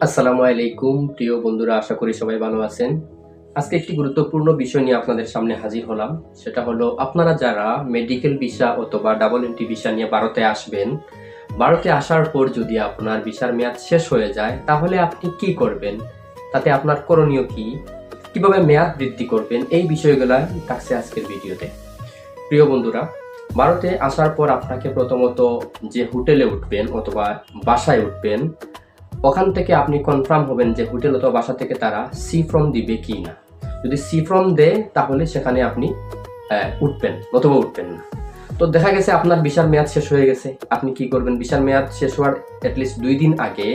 আসসালামু আলাইকুম প্রিয় বন্ধুরা, আশা করি সবাই ভালো আছেন। আজকে একটি গুরুত্বপূর্ণ বিষয় নিয়ে আপনাদের সামনে হাজির হলাম। সেটা হলো, আপনারা যারা মেডিকেল ভিসা অথবা ডাবল এন্ট্রি ভিসা নিয়ে ভারতে আসবেন, ভারতে আসার পর যদি আপনার ভিসার মেয়াদ শেষ হয়ে যায়, তাহলে আপনি কি করবেন, তাতে আপনার করণীয় কি, কিভাবে মেয়াদ বৃদ্ধি করবেন, এই বিষয়গুলো থাকছে আজকের ভিডিওতে। প্রিয় বন্ধুরা, ভারতে আসার পর আপনাকে প্রথমত যে হোটেলে উঠবেন অথবা বাসায় উঠবেন, ওখান থেকে আপনি কনফার্ম হবেন যে হোটেল অথবা বাসা থেকে তারা সি ফর্ম দিবে কি না। যদি সি ফর্ম দেয় তাহলে সেখানে আপনি উঠবেন, অথবা উঠবেন না। তো দেখা গেছে আপনার ভিসার মেয়াদ শেষ হয়ে গেছে, আপনি কি করবেন? ভিসার মেয়াদ শেষ হওয়ার অ্যাটলিস্ট 2 দিন আগে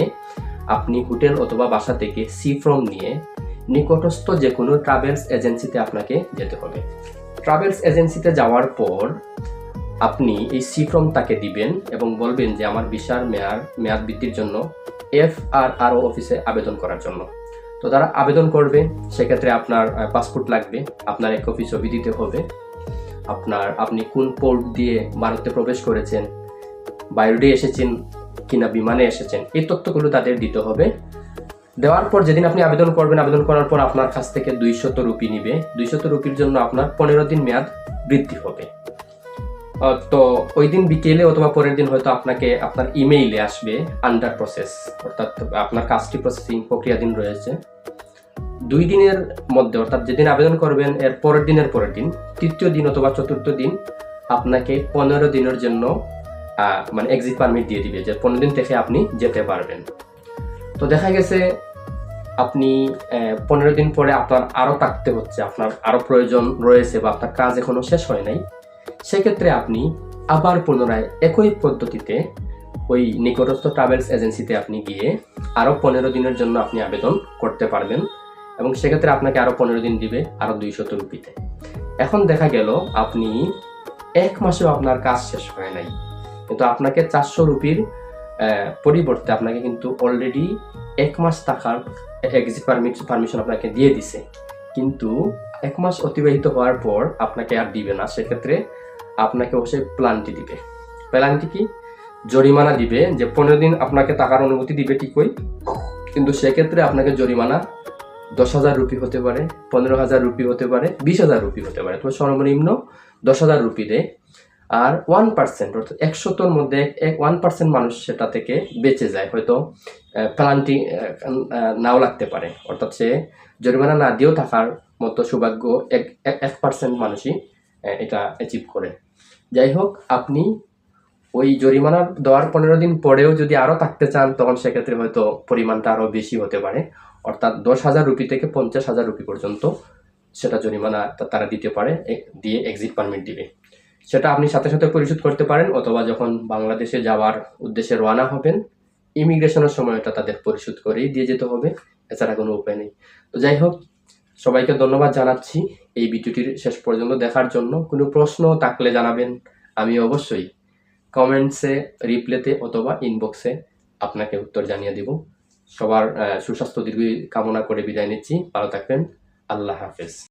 আপনি হোটেল অথবা বাসা থেকে সি ফর্ম নিয়ে নিকটস্থ যে কোনো ট্রাভেলস এজেন্সিতে আপনাকে যেতে হবে। ট্রাভেলস এজেন্সিতে যাওয়ার পর আপনি এই সি ফর্ম তাকে দিবেন এবং বলবেন যে আমার ভিসার মেয়াদ বৃদ্ধির জন্য FRRO অফিসে আবেদন করার জন্য। তো তারা আবেদন করবে, সেক্ষেত্রে আপনার পাসপোর্ট লাগবে, আপনার এক কপি ছবি দিতে হবে, আপনি কোন পোর্ট দিয়ে ভারতে প্রবেশ করেছেন, বাই রোডে এসেছেন কিনা বিমানে এসেছেন, এই তথ্যগুলো তাদের দিতে হবে। দেওয়ার পর যেদিন আপনি আবেদন করবেন, আবেদন করার পর আপনার কাছ থেকে 200 রুপি নিবে। 200 রুপির জন্য আপনার 15 দিন মেয়াদ বৃদ্ধি হবে। তো ওই দিন বিকেলে অথবা পরের দিন হয়তো আপনাকে আপনার ইমেইলে আসবে আন্ডার প্রসেস, অর্থাৎ আপনার কাজটি প্রসেসিং প্রক্রিয়াধীন রয়েছে। 2 দিনের মধ্যে, অর্থাৎ যেদিন আবেদন করবেন এর পরের দিন, তৃতীয় দিন অথবা চতুর্থ দিন আপনাকে 15 দিনের জন্য মানে এক্সিট পারমিট দিয়ে দিবে, যে 15 দিন থেকে আপনি যেতে পারবেন। তো দেখা গেছে আপনি 15 দিন পরে আপনার আরও থাকতে হচ্ছে, আপনার আরও প্রয়োজন রয়েছে বা আপনার কাজ এখনো শেষ হয় নাই, সেক্ষেত্রে আপনি আবার পুনরায় একই পদ্ধতিতে ওই নিকটস্থ ট্রাভেলস এজেন্সিতে আপনি গিয়ে আরও 15 দিনের জন্য আপনি আবেদন করতে পারবেন এবং সেক্ষেত্রে আপনাকে আরও 15 দিন দিবে আরও 200 রুপিতে। এখন দেখা গেল আপনি 1 মাসেও আপনার কাজ শেষ হয় নাই, কিন্তু আপনাকে 400 রুপির পরিবর্তে আপনাকে কিন্তু অলরেডি 1 মাস থাকার এক্সিট পারমিশন আপনাকে দিয়ে দিছে, কিন্তু 1 মাস অতিবাহিত হওয়ার পর আপনাকে আর দিবে না। সেক্ষেত্রে আপনাকে অবশ্যই প্ল্যানটি দিবে। প্ল্যানটি কি? জরিমানা দিবে, যে 15 দিন আপনাকে টাকার অনুমতি দিবে ঠিকই, কিন্তু সেক্ষেত্রে আপনাকে জরিমানা 10,000 রুপি হতে পারে, 15,000 রুপি হতে পারে, 20,000 রুপি হতে পারে, তবে সর্বনিম্ন 10,000 রুপি দেয়। আর 1%, অর্থাৎ 100-র মধ্যে 1% মানুষ সেটা থেকে বেঁচে যায়, হয়তো প্ল্যানটি নাও লাগতে পারে, অর্থাৎ সে জরিমানা না দিয়েও থাকার মতো সৌভাগ্য 1% মানুষই এটা অ্যাচিভ করে। যাই হোক, আপনি ওই জরিমানা দেওয়ার 15 দিন পরেও যদি আরও থাকতে চান, তখন সেক্ষেত্রে হয়তো পরিমাণটা আরও বেশি হতে পারে, অর্থাৎ 10,000 রুপি থেকে 50,000 রুপি পর্যন্ত সেটা জরিমানা তারা দিতে পারে, দিয়ে এক্সিট পারমিট দিবে। সেটা আপনি সাথে সাথে পরিশোধ করতে পারেন, অথবা যখন বাংলাদেশে যাওয়ার উদ্দেশ্যে রওনা হবেন ইমিগ্রেশনের সময় এটা তাদের পরিশোধ করেই দিয়ে যেতে হবে, এছাড়া কোনো উপায় নেই। তো যাই হোক, সবাইকে ধন্যবাদ জানাচ্ছি এই ভিডিওটির শেষ পর্যন্ত দেখার জন্য। কোনো প্রশ্ন থাকলে জানাবেন, আমি অবশ্যই কমেন্টসে, রিপ্লেতে অথবা ইনবক্সে আপনাকে উত্তর জানিয়ে দিব। সবার সুস্বাস্থ্য দীর্ঘ কামনা করে বিদায় নিচ্ছি। ভালো থাকবেন। আল্লাহ হাফেজ।